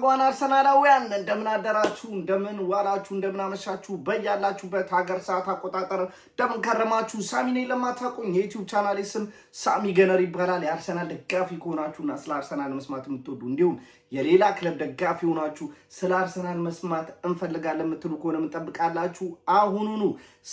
ጓን አርሰናላውያን እንደምን አደራችሁ እንደምን ዋላችሁ እንደምን አመሻችሁ በያላችሁበት ሀገር ሰዓት አቆጣጠር እንደምን ከረማችሁ ሳሚ ነኝ ለማታውቁኝ የዩቲዩብ ቻናሌ ስም ሳሚ ገነር ይባላል የአርሰናል ደጋፊ ከሆናችሁና ስለ አርሰናል መስማት የምትወዱ እንዲሁም የሌላ ክለብ ደጋፊ ሆናችሁ ስለ አርሰናል መስማት እንፈልጋለን የምትሉ ከሆነ እንጠብቃላችሁ አሁኑኑ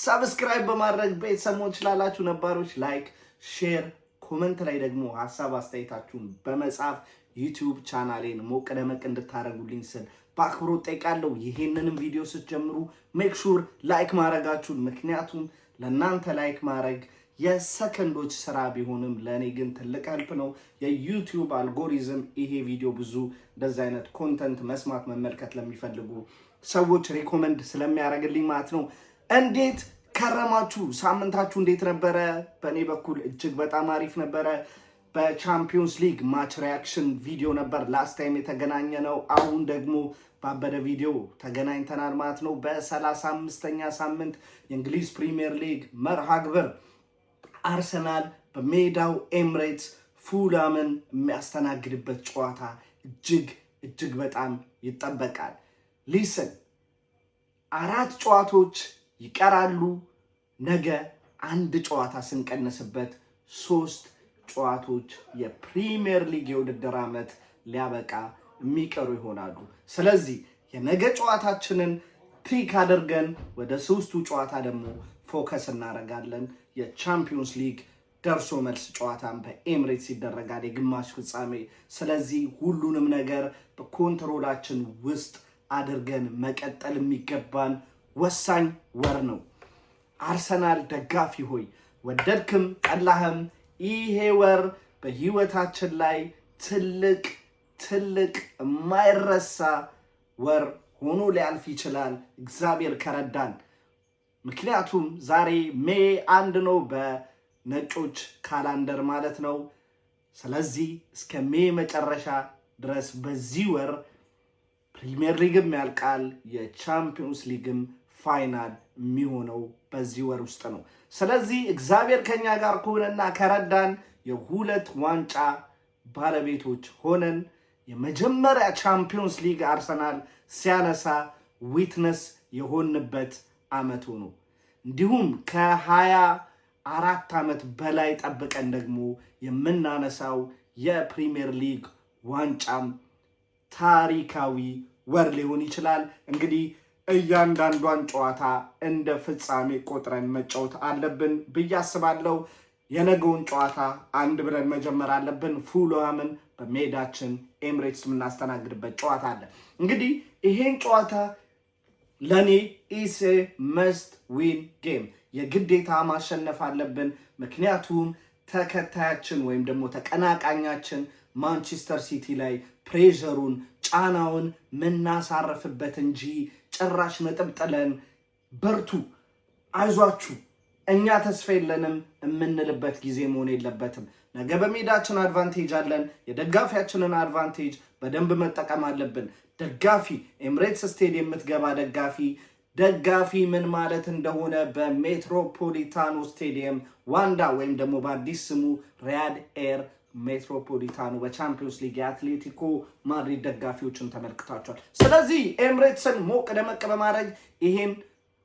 ሰብስክራይብ በማድረግ ቤተሰብ ትችላላችሁ ነባሮች ላይክ ሼር ኮሜንት ላይ ደግሞ ሐሳብ አስተያየታችሁን በመጻፍ ዩቲዩብ ቻናሌን ሞቅ ደመቅ እንድታረጉልኝ ስል በአክብሮት ጠይቃለሁ። ይሄንንም ቪዲዮ ስትጀምሩ ሜክ ሹር ላይክ ማድረጋችሁን ምክንያቱም ለእናንተ ላይክ ማድረግ የሰከንዶች ስራ ቢሆንም ለእኔ ግን ትልቅ ሄልፕ ነው። የዩቲዩብ አልጎሪዝም ይሄ ቪዲዮ ብዙ እንደዚህ አይነት ኮንተንት መስማት መመልከት ለሚፈልጉ ሰዎች ሪኮመንድ ስለሚያደርግልኝ ማለት ነው። እንዴት ከረማችሁ? ሳምንታችሁ እንዴት ነበረ? በእኔ በኩል እጅግ በጣም አሪፍ ነበረ። በቻምፒዮንስ ሊግ ማች ሪያክሽን ቪዲዮ ነበር ላስት ታይም የተገናኘ ነው። አሁን ደግሞ ባበደ ቪዲዮ ተገናኝተናል ማለት ነው። በ35ኛ ሳምንት የእንግሊዝ ፕሪሚየር ሊግ መርሃ ግብር አርሰናል በሜዳው ኤምሬትስ ፉላምን የሚያስተናግድበት ጨዋታ እጅግ በጣም ይጠበቃል። ሊስን 4 ጨዋታዎች ይቀራሉ። ነገ አንድ ጨዋታ ስንቀንስበት 3 ጨዋታዎች የፕሪሚየር ሊግ የውድድር ዓመት ሊያበቃ የሚቀሩ ይሆናሉ። ስለዚህ የነገ ጨዋታችንን ትሪክ አድርገን ወደ 3ቱ ጨዋታ ደግሞ ፎከስ እናደርጋለን። የቻምፒዮንስ ሊግ ደርሶ መልስ ጨዋታን በኤምሬትስ ይደረጋል የግማሽ ፍጻሜ። ስለዚህ ሁሉንም ነገር በኮንትሮላችን ውስጥ አድርገን መቀጠል የሚገባን ወሳኝ ወር ነው። አርሰናል ደጋፊ ሆይ ወደድክም ጠላህም ይሄ ወር በህይወታችን ላይ ትልቅ የማይረሳ ወር ሆኖ ሊያልፍ ይችላል እግዚአብሔር ከረዳን። ምክንያቱም ዛሬ ሜይ 1 ነው በነጮች ካላንደር ማለት ነው። ስለዚህ እስከ ሜይ መጨረሻ ድረስ በዚህ ወር ፕሪሚየር ሊግም ያልቃል የቻምፒዮንስ ሊግም ፋይናል የሚሆነው በዚህ ወር ውስጥ ነው። ስለዚህ እግዚአብሔር ከኛ ጋር ከሆነና ከረዳን የ2 ዋንጫ ባለቤቶች ሆነን የመጀመሪያ ቻምፒዮንስ ሊግ አርሰናል ሲያነሳ ዊትነስ የሆንበት ዓመቱ ነው። እንዲሁም ከ24 ዓመት በላይ ጠብቀን ደግሞ የምናነሳው የፕሪሚየር ሊግ ዋንጫም ታሪካዊ ወር ሊሆን ይችላል። እንግዲህ እያንዳንዷን ጨዋታ እንደ ፍጻሜ ቆጥረን መጫወት አለብን ብዬ አስባለሁ። የነገውን ጨዋታ አንድ ብለን መጀመር አለብን። ፉልሃምን በሜዳችን ኤምሬትስ የምናስተናግድበት ጨዋታ አለ። እንግዲህ ይሄን ጨዋታ ለኔ ኢስ መስት ዊን ጌም የግዴታ ማሸነፍ አለብን። ምክንያቱም ተከታያችን ወይም ደግሞ ተቀናቃኛችን ማንቸስተር ሲቲ ላይ ፕሬሸሩን ጫናውን ምናሳርፍበት እንጂ ጭራሽ ነጥብ ጥለን በርቱ አይዟችሁ እኛ ተስፋ የለንም የምንልበት ጊዜ መሆን የለበትም። ነገ በሜዳችን አድቫንቴጅ አለን። የደጋፊያችንን አድቫንቴጅ በደንብ መጠቀም አለብን። ደጋፊ ኤምሬትስ ስቴዲየም የምትገባ ደጋፊ ምን ማለት እንደሆነ በሜትሮፖሊታኖ ስቴዲየም ዋንዳ ወይም ደግሞ በአዲስ ስሙ ሪያድ ኤር ሜትሮፖሊታኖ በቻምፒዮንስ ሊግ የአትሌቲኮ ማድሪድ ደጋፊዎችን ተመልክታቸዋል። ስለዚህ ኤምሬትስን ሞቅ ደመቅ በማድረግ ይሄን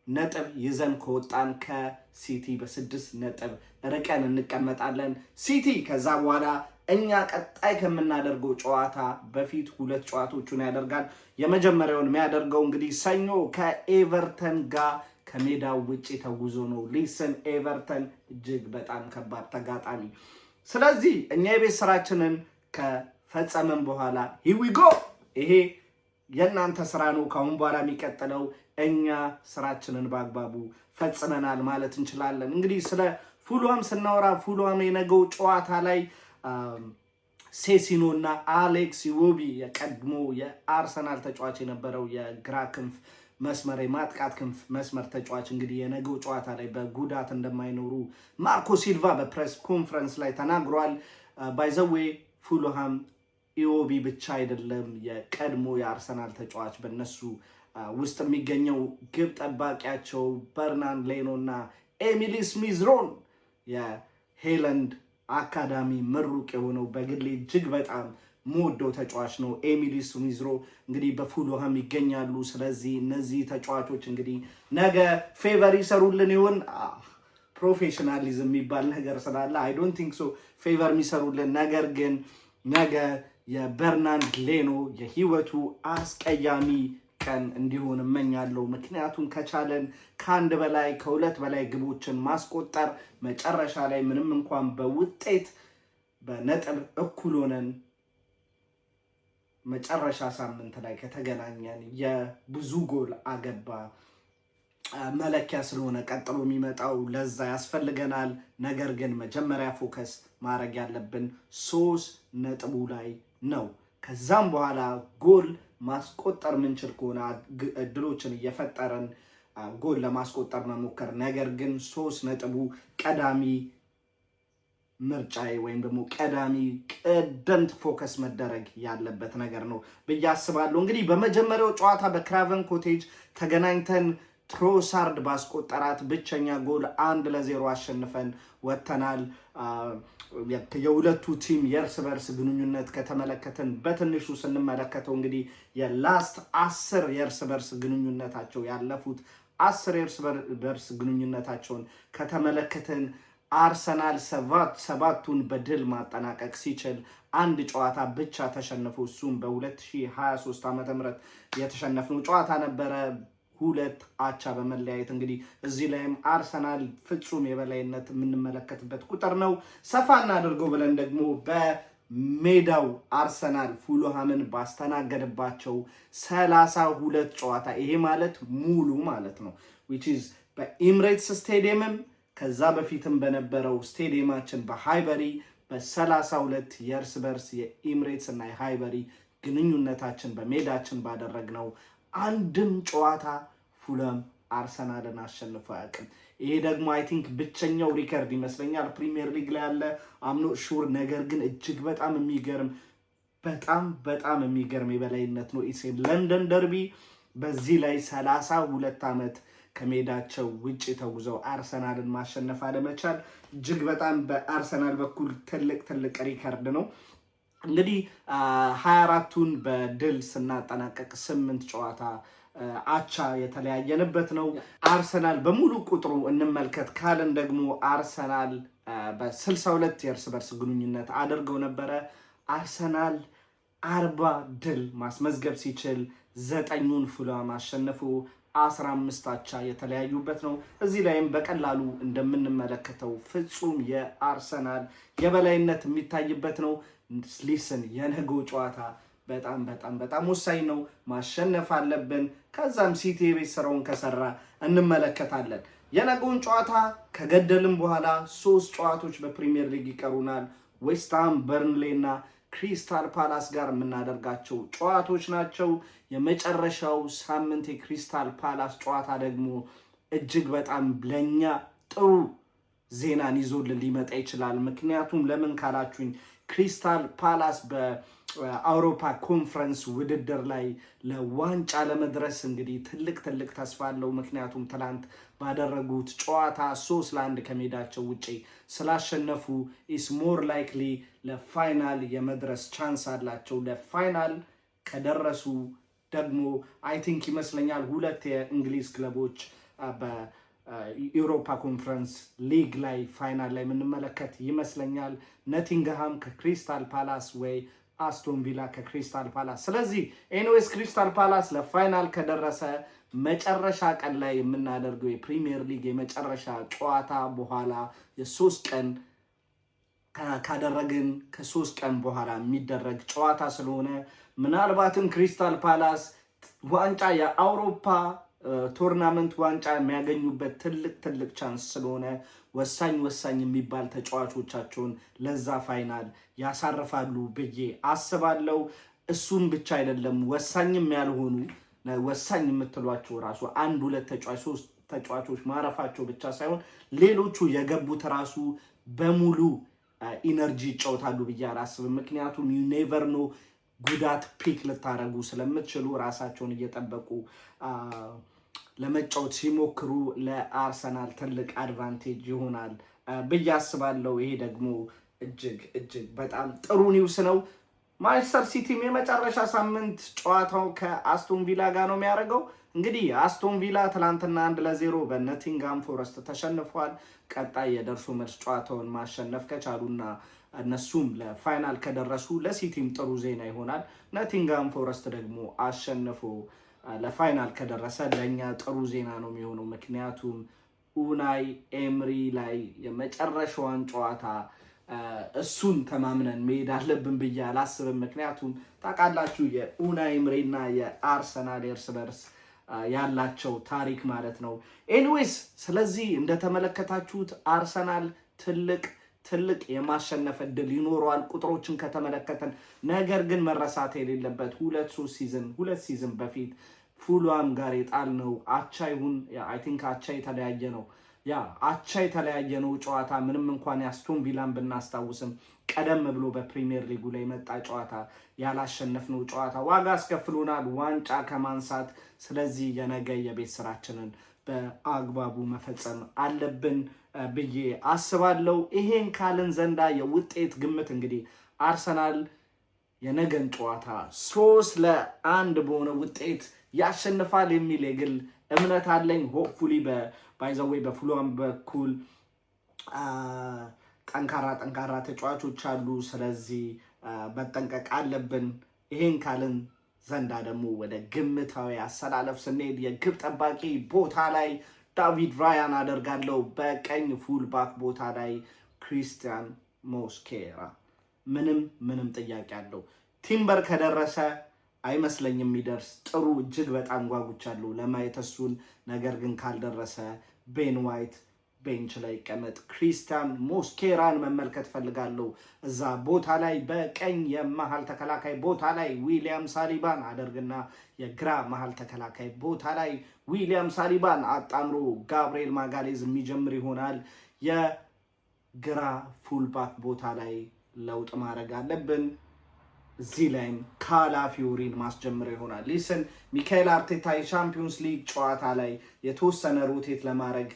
ነጥብ ይዘን ከወጣን ከሲቲ በ6 ነጥብ ርቀን እንቀመጣለን። ሲቲ ከዛ በኋላ እኛ ቀጣይ ከምናደርገው ጨዋታ በፊት 2 ጨዋታዎችን ያደርጋል። የመጀመሪያውን የሚያደርገው እንግዲህ ሰኞ ከኤቨርተን ጋር ከሜዳው ውጪ ተጉዞ ነው። ሊስን ኤቨርተን እጅግ በጣም ከባድ ተጋጣሚ። ስለዚህ እኛ የቤት ስራችንን ከፈጸመን በኋላ ሂዊጎ ይሄ የእናንተ ስራ ነው። ካሁን በኋላ የሚቀጥለው እኛ ስራችንን በአግባቡ ፈጽመናል ማለት እንችላለን። እንግዲህ ስለ ፉልሃም ስናወራ ፉልሃም የነገው ጨዋታ ላይ ሴሲኖ እና አሌክስ ኢዎቢ የቀድሞ የአርሰናል ተጫዋች የነበረው የግራ ክንፍ መስመር የማጥቃት ክንፍ መስመር ተጫዋች እንግዲህ የነገው ጨዋታ ላይ በጉዳት እንደማይኖሩ ማርኮ ሲልቫ በፕሬስ ኮንፈረንስ ላይ ተናግሯል። ባይዘዌ ፉልሃም ኢዎቢ ብቻ አይደለም የቀድሞ የአርሰናል ተጫዋች በእነሱ ውስጥ የሚገኘው ግብ ጠባቂያቸው በርናን ሌኖ እና ኤሚሊ ስሚዝሮን የሄለንድ አካዳሚ ምሩቅ የሆነው በግሌ እጅግ በጣም ሞዶ ተጫዋች ነው። ኤሚሊ ስሚዝ ሮ እንግዲህ በፉልሃም ይገኛሉ። ስለዚህ እነዚህ ተጫዋቾች እንግዲህ ነገ ፌቨር ይሰሩልን ይሆን? ፕሮፌሽናሊዝም የሚባል ነገር ስላለ አይ ዶንት ቲንክ ሶ ፌቨር የሚሰሩልን። ነገር ግን ነገ የበርናንድ ሌኖ የህይወቱ አስቀያሚ ቀን እንዲሆን እመኛለሁ። ምክንያቱም ከቻለን ከአንድ በላይ ከሁለት በላይ ግቦችን ማስቆጠር መጨረሻ ላይ ምንም እንኳን በውጤት በነጥብ እኩል ሆነን መጨረሻ ሳምንት ላይ ከተገናኘን የብዙ ጎል አገባ መለኪያ ስለሆነ ቀጥሎ የሚመጣው ለዛ ያስፈልገናል። ነገር ግን መጀመሪያ ፎከስ ማድረግ ያለብን 3 ነጥቡ ላይ ነው። ከዛም በኋላ ጎል ማስቆጠር ምንችል ከሆነ እድሎችን እየፈጠረን ጎል ለማስቆጠር መሞከር። ነገር ግን 3 ነጥቡ ቀዳሚ ምርጫዬ ወይም ደግሞ ቀደምት ፎከስ መደረግ ያለበት ነገር ነው ብዬ አስባለሁ። እንግዲህ በመጀመሪያው ጨዋታ በክራቨን ኮቴጅ ተገናኝተን ትሮሳርድ ባስቆጠራት ብቸኛ ጎል 1-0 አሸንፈን ወጥተናል። የሁለቱ ቲም የእርስ በርስ ግንኙነት ከተመለከተን በትንሹ ስንመለከተው እንግዲህ የላስት 10 የእርስ በርስ ግንኙነታቸው ያለፉት 10 የእርስ በርስ ግንኙነታቸውን ከተመለከተን አርሰናል 7ቱን በድል ማጠናቀቅ ሲችል አንድ ጨዋታ ብቻ ተሸንፎ እሱም በ2023 ዓ.ም የተሸነፍነው ጨዋታ ነበረ 2 አቻ በመለያየት። እንግዲህ እዚህ ላይም አርሰናል ፍጹም የበላይነት የምንመለከትበት ቁጥር ነው። ሰፋ እናድርገው ብለን ደግሞ በሜዳው አርሰናል ፉልሃምን ባስተናገደባቸው 32 ጨዋታ ይሄ ማለት ሙሉ ማለት ነው which is በኢምሬትስ ስቴዲየምም ከዛ በፊትም በነበረው ስቴዲየማችን በሃይበሪ በ32 የእርስ በርስ የኢምሬትስ እና የሃይበሪ ግንኙነታችን በሜዳችን ባደረግነው አንድም ጨዋታ ፉልሃም አርሰናልን አሸንፎ አያውቅም። ይሄ ደግሞ አይ ቲንክ ብቸኛው ሪከርድ ይመስለኛል ፕሪሚየር ሊግ ላይ ያለ አምኖ ሹር። ነገር ግን እጅግ በጣም የሚገርም የበላይነት ነው። ኢትስ ለንደን ደርቢ። በዚህ ላይ 32 ዓመት ከሜዳቸው ውጭ ተጉዘው አርሰናልን ማሸነፍ አለመቻል እጅግ በጣም በአርሰናል በኩል ትልቅ ሪከርድ ነው። እንግዲህ 24ቱን በድል ስናጠናቀቅ 8 ጨዋታ አቻ የተለያየንበት ነው። አርሰናል በሙሉ ቁጥሩ እንመልከት ካልን ደግሞ አርሰናል በ62 የእርስ በርስ ግንኙነት አድርገው ነበረ። አርሰናል 40 ድል ማስመዝገብ ሲችል 9ኙን ፉልሃም አሸነፉ 15 አቻ የተለያዩበት ነው። እዚህ ላይም በቀላሉ እንደምንመለከተው ፍጹም የአርሰናል የበላይነት የሚታይበት ነው። ሊስን የነገው ጨዋታ በጣም ወሳኝ ነው። ማሸነፍ አለብን። ከዛም ሲቲ የቤት ስራውን ከሰራ እንመለከታለን። የነገውን ጨዋታ ከገደልም በኋላ 3 ጨዋታዎች በፕሪሚየር ሊግ ይቀሩናል። ዌስትሃም፣ በርንሌ እና ክሪስታል ፓላስ ጋር የምናደርጋቸው ጨዋታዎች ናቸው። የመጨረሻው ሳምንት የክሪስታል ፓላስ ጨዋታ ደግሞ እጅግ በጣም ለኛ ጥሩ ዜናን ይዞልን ሊመጣ ይችላል። ምክንያቱም ለምን ካላችሁኝ ክሪስታል ፓላስ በአውሮፓ ኮንፈረንስ ውድድር ላይ ለዋንጫ ለመድረስ እንግዲህ ትልቅ ተስፋ አለው። ምክንያቱም ትላንት ባደረጉት ጨዋታ 3-1 ከሜዳቸው ውጪ ስላሸነፉ ኢስ ሞር ላይክሊ ለፋይናል የመድረስ ቻንስ አላቸው። ለፋይናል ከደረሱ ደግሞ አይ ቲንክ ይመስለኛል 2 የእንግሊዝ ክለቦች በኢሮፓ ኮንፈረንስ ሊግ ላይ ፋይናል ላይ የምንመለከት ይመስለኛል። ነቲንግሃም ከክሪስታል ፓላስ ወይ አስቶን ቪላ ከክሪስታል ፓላስ። ስለዚህ ኤኒዌይስ ክሪስታል ፓላስ ለፋይናል ከደረሰ መጨረሻ ቀን ላይ የምናደርገው የፕሪሚየር ሊግ የመጨረሻ ጨዋታ በኋላ የ3 ቀን ካደረግን ከ3 ቀን በኋላ የሚደረግ ጨዋታ ስለሆነ ምናልባትም ክሪስታል ፓላስ ዋንጫ የአውሮፓ ቶርናመንት ዋንጫ የሚያገኙበት ትልቅ ቻንስ ስለሆነ ወሳኝ የሚባል ተጫዋቾቻቸውን ለዛ ፋይናል ያሳርፋሉ ብዬ አስባለሁ። እሱም ብቻ አይደለም ወሳኝም ያልሆኑ ወሳኝ የምትሏቸው ራሱ 1-2 ተጫዋች 3 ተጫዋቾች ማረፋቸው ብቻ ሳይሆን ሌሎቹ የገቡት ራሱ በሙሉ ኢነርጂ ይጫወታሉ ብዬ አላስብም። ምክንያቱም ዩ ኔቨር ኖ ጉዳት ፒክ ልታረጉ ስለምትችሉ ራሳቸውን እየጠበቁ ለመጫወት ሲሞክሩ ለአርሰናል ትልቅ አድቫንቴጅ ይሆናል ብዬ አስባለሁ። ይሄ ደግሞ እጅግ በጣም ጥሩ ኒውስ ነው። ማንቸስተር ሲቲም የመጨረሻ ሳምንት ጨዋታው ከአስቶን ቪላ ጋር ነው የሚያደርገው። እንግዲህ አስቶን ቪላ ትላንትና 1-0 በኖቲንግሃም ፎረስት ተሸንፏል። ቀጣይ የደርሶ መልስ ጨዋታውን ማሸነፍ ከቻሉና እነሱም ለፋይናል ከደረሱ ለሲቲም ጥሩ ዜና ይሆናል። ኖቲንግሃም ፎረስት ደግሞ አሸንፎ ለፋይናል ከደረሰ ለእኛ ጥሩ ዜና ነው የሚሆነው። ምክንያቱም ኡናይ ኤምሪ ላይ የመጨረሻዋን ጨዋታ እሱን ተማምነን መሄድ አለብን ብዬ አላስብም። ምክንያቱም ታውቃላችሁ የኡናይ ኤምሪና የአርሰናል እርስ በርስ ያላቸው ታሪክ ማለት ነው። ኤኒዌይስ ስለዚህ እንደተመለከታችሁት አርሰናል ትልቅ የማሸነፍ እድል ይኖረዋል ቁጥሮችን ከተመለከተን። ነገር ግን መረሳት የሌለበት ሁለት ሲዝን በፊት ፉልሃም ጋር የጣልነው አቻ ይሁን አይ ቲንክ አቻ የተለያየ ነው ጨዋታ ምንም እንኳን የአስቶን ቪላን ብናስታውስም ቀደም ብሎ በፕሪሚየር ሊጉ ላይ መጣ ጨዋታ ያላሸነፍነው ጨዋታ ዋጋ አስከፍሎናል ዋንጫ ከማንሳት። ስለዚህ የነገ የቤት ስራችንን በአግባቡ መፈጸም አለብን ብዬ አስባለሁ። ይሄን ካልን ዘንዳ የውጤት ግምት እንግዲህ አርሰናል የነገን ጨዋታ 3-1 በሆነ ውጤት ያሸንፋል የሚል የግል እምነት አለኝ። ሆፕፉሊ ባይዘዌይ በፉልሃም በኩል ጠንካራ ተጫዋቾች አሉ። ስለዚህ መጠንቀቅ አለብን። ይሄን ካልን ዘንዳ ደግሞ ወደ ግምታዊ አሰላለፍ ስንሄድ የግብ ጠባቂ ቦታ ላይ ዳቪድ ራያን አደርጋለሁ። በቀኝ ፉልባክ ቦታ ላይ ክሪስቲያን ሞስኬራ። ምንም ጥያቄ አለው። ቲምበር ከደረሰ አይመስለኝም የሚደርስ ጥሩ እጅግ በጣም ጓጉቻለሁ ለማየት እሱን። ነገር ግን ካልደረሰ ቤን ዋይት ቤንች ላይ ቀመጥ። ክሪስቲያን ሞስኬራን መመልከት ፈልጋለሁ እዛ ቦታ ላይ። በቀኝ የመሃል ተከላካይ ቦታ ላይ ዊሊያም ሳሊባን አደርግና የግራ መሃል ተከላካይ ቦታ ላይ ዊሊያም ሳሊባን አጣምሮ ጋብሪኤል ማጋሌዝ የሚጀምር ይሆናል። የግራ ፉልባክ ቦታ ላይ ለውጥ ማድረግ አለብን። እዚህ ላይም ካላፊዮሪን ማስጀምር ይሆናል። ሊስን ሚካኤል አርቴታ የቻምፒዮንስ ሊግ ጨዋታ ላይ የተወሰነ ሮቴት ለማድረግ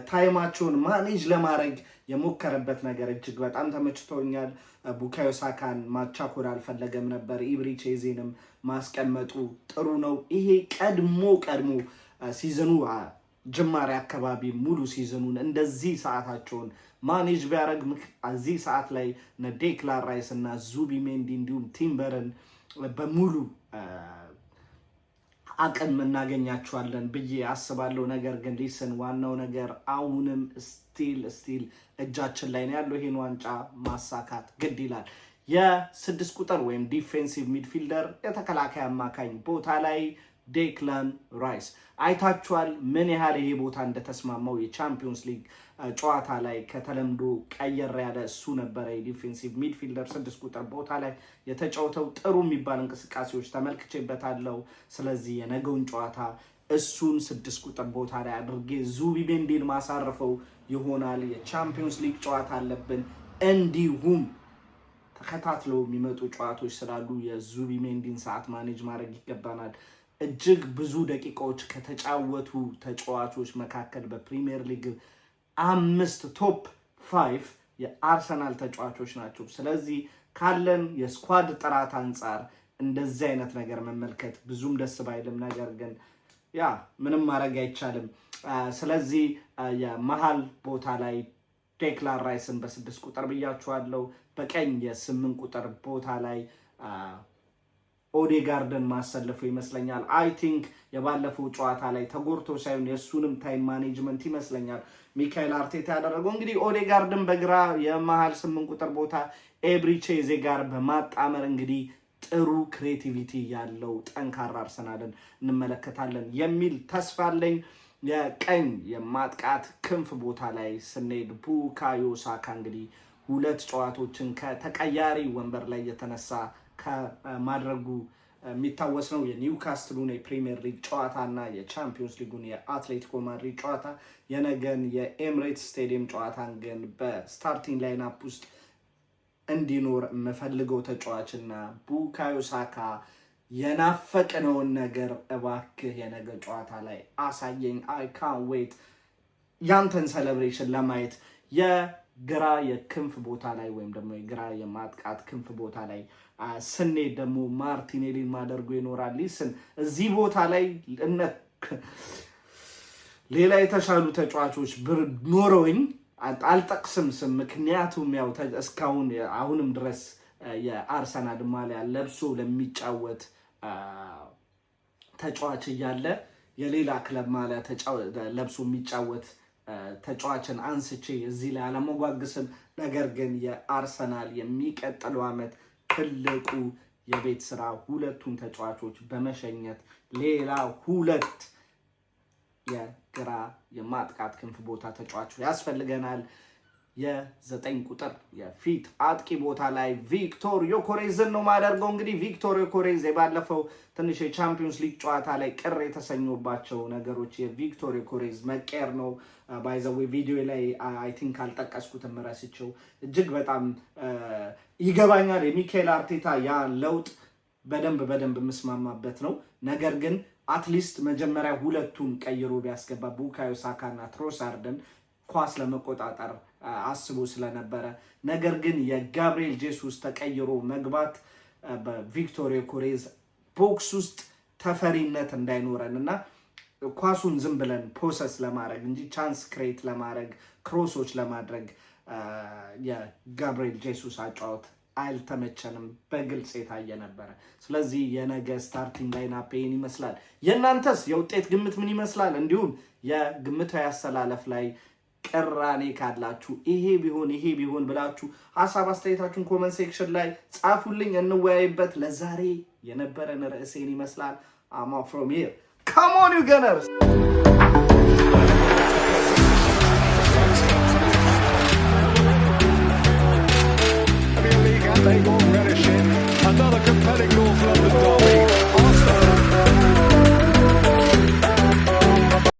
ታይማቸውን ማኔጅ ለማድረግ የሞከረበት ነገር እጅግ በጣም ተመችቶኛል። ቡካዮ ሳካን ማቻኮል አልፈለገም ነበር። ኢብሪቼዜንም ማስቀመጡ ጥሩ ነው። ይሄ ቀድሞ ሲዝኑ ጅማሬ አካባቢ ሙሉ ሲዝኑን እንደዚህ ሰዓታቸውን ማኔጅ ቢያደርግ እዚህ ሰዓት ላይ ዴክላን ራይስ እና ዙቢሜንዲ እንዲሁም ቲምበርን በሙሉ አቅም እናገኛቸዋለን ብዬ አስባለሁ። ነገር ግን ሊስን ዋናው ነገር አሁንም ስቲል እጃችን ላይ ነው ያለው። ይሄን ዋንጫ ማሳካት ግድ ይላል። የ6 ቁጥር ወይም ዲፌንሲቭ ሚድፊልደር የተከላካይ አማካኝ ቦታ ላይ ዴክላን ራይስ አይታችኋል ምን ያህል ይሄ ቦታ እንደተስማማው። የቻምፒዮንስ ሊግ ጨዋታ ላይ ከተለምዶ ቀየር ያለ እሱ ነበረ የዲፌንሲቭ ሚድፊልደር 6 ቁጥር ቦታ ላይ የተጫወተው። ጥሩ የሚባል እንቅስቃሴዎች ተመልክቼበታለሁ። ስለዚህ የነገውን ጨዋታ እሱን 6 ቁጥር ቦታ ላይ አድርጌ ዙቢሜንዲን ማሳረፈው ይሆናል። የቻምፒዮንስ ሊግ ጨዋታ አለብን። እንዲሁም ተከታትለው የሚመጡ ጨዋታዎች ስላሉ የዙቢሜንዲን ሰዓት ማኔጅ ማድረግ ይገባናል። እጅግ ብዙ ደቂቃዎች ከተጫወቱ ተጫዋቾች መካከል በፕሪሚየር ሊግ 5 ቶፕ 5 የአርሰናል ተጫዋቾች ናቸው። ስለዚህ ካለን የስኳድ ጥራት አንጻር እንደዚህ አይነት ነገር መመልከት ብዙም ደስ ባይልም፣ ነገር ግን ምንም ማድረግ አይቻልም። ስለዚህ የመሃል ቦታ ላይ ዴክላን ራይስን በ6 ቁጥር ብያችኋለሁ። በቀኝ የ8 ቁጥር ቦታ ላይ ኦዴጋርድን ማሰለፉ ይመስለኛል። አይ ቲንክ የባለፈው ጨዋታ ላይ ተጎድቶ ሳይሆን የእሱንም ታይም ማኔጅመንት ይመስለኛል ሚካኤል አርቴታ ያደረገው። እንግዲህ ኦዴጋርድን በግራ የመሃል 8 ቁጥር ቦታ ኤብሪቼዜ ጋር በማጣመር እንግዲህ ጥሩ ክሬቲቪቲ ያለው ጠንካራ አርሰናልን እንመለከታለን የሚል ተስፋ አለኝ። የቀኝ የማጥቃት ክንፍ ቦታ ላይ ስንሄድ ቡካዮ ሳካ እንግዲህ 2 ጨዋታዎችን ከተቀያሪ ወንበር ላይ የተነሳ ከማድረጉ የሚታወስ ነው። የኒውካስትሉን የፕሪሚየር ሊግ ጨዋታ እና የቻምፒዮንስ ሊጉን የአትሌቲኮ ማድሪድ ጨዋታ። የነገን የኤምሬትስ ስቴዲየም ጨዋታን ግን በስታርቲንግ ላይናፕ ውስጥ እንዲኖር የምፈልገው ተጫዋችና ቡካዮ ሳካ የናፈቅነውን ነገር እባክህ የነገ ጨዋታ ላይ አሳየኝ። አይ ካን ዌት ያንተን ሴሌብሬሽን ለማየት። ግራ የክንፍ ቦታ ላይ ወይም ደግሞ የግራ የማጥቃት ክንፍ ቦታ ላይ ስንሄድ ደግሞ ማርቲኔሊን ማደርጎ ይኖራል። ሊስን እዚህ ቦታ ላይ ሌላ የተሻሉ ተጫዋቾች ኖረውኝ አልጠቅስም ስም፣ ምክንያቱም ያው እስካሁን አሁንም ድረስ የአርሰናል ማሊያ ለብሶ ለሚጫወት ተጫዋች እያለ የሌላ ክለብ ማሊያ ለብሶ የሚጫወት ተጫዋችን አንስቼ እዚህ ላይ አለመጓግስም። ነገር ግን የአርሰናል የሚቀጥለው ዓመት ትልቁ የቤት ስራ ሁለቱን ተጫዋቾች በመሸኘት ሌላ ሁለት የግራ የማጥቃት ክንፍ ቦታ ተጫዋች ያስፈልገናል። የ9 ቁጥር የፊት አጥቂ ቦታ ላይ ቪክቶር ዮኬሬዝን ነው ማደርገው። እንግዲህ ቪክቶር ዮኬሬዝ የባለፈው ትንሽ የቻምፒዮንስ ሊግ ጨዋታ ላይ ቅር የተሰኙባቸው ነገሮች የቪክቶር ዮኬሬዝ መቀየር ነው። ባይዘዌ ቪዲዮ ላይ አይ ቲንክ አልጠቀስኩትም ረስቼው። እጅግ በጣም ይገባኛል የሚካኤል አርቴታ ያ ለውጥ በደንብ የምስማማበት ነው። ነገር ግን አትሊስት መጀመሪያ ሁለቱን ቀይሮ ቢያስገባ ቡካዮ ሳካና ትሮሳርድን ኳስ ለመቆጣጠር አስቦ ስለነበረ፣ ነገር ግን የጋብሪኤል ጄሱስ ተቀይሮ መግባት በቪክቶር ዮኬሬዝ ቦክስ ውስጥ ተፈሪነት እንዳይኖረን እና ኳሱን ዝም ብለን ፕሮሰስ ለማድረግ እንጂ ቻንስ ክሬት ለማድረግ ክሮሶች ለማድረግ የጋብሪኤል ጄሱስ አጫወት አልተመቸንም፣ በግልጽ የታየ ነበረ። ስለዚህ የነገ ስታርቲንግ ላይናፕ ይሄን ይመስላል። የእናንተስ የውጤት ግምት ምን ይመስላል? እንዲሁም የግምታዊ አሰላለፍ ላይ ቅራኔ ካላችሁ ይሄ ቢሆን ብላችሁ ሀሳብ አስተያየታችሁን ኮመንት ሴክሽን ላይ ጻፉልኝ፣ እንወያይበት። ለዛሬ የነበረን ርዕሴን ይመስላል። አማ ፍሮም ሂር ካም ኦን ዩ ገነርስ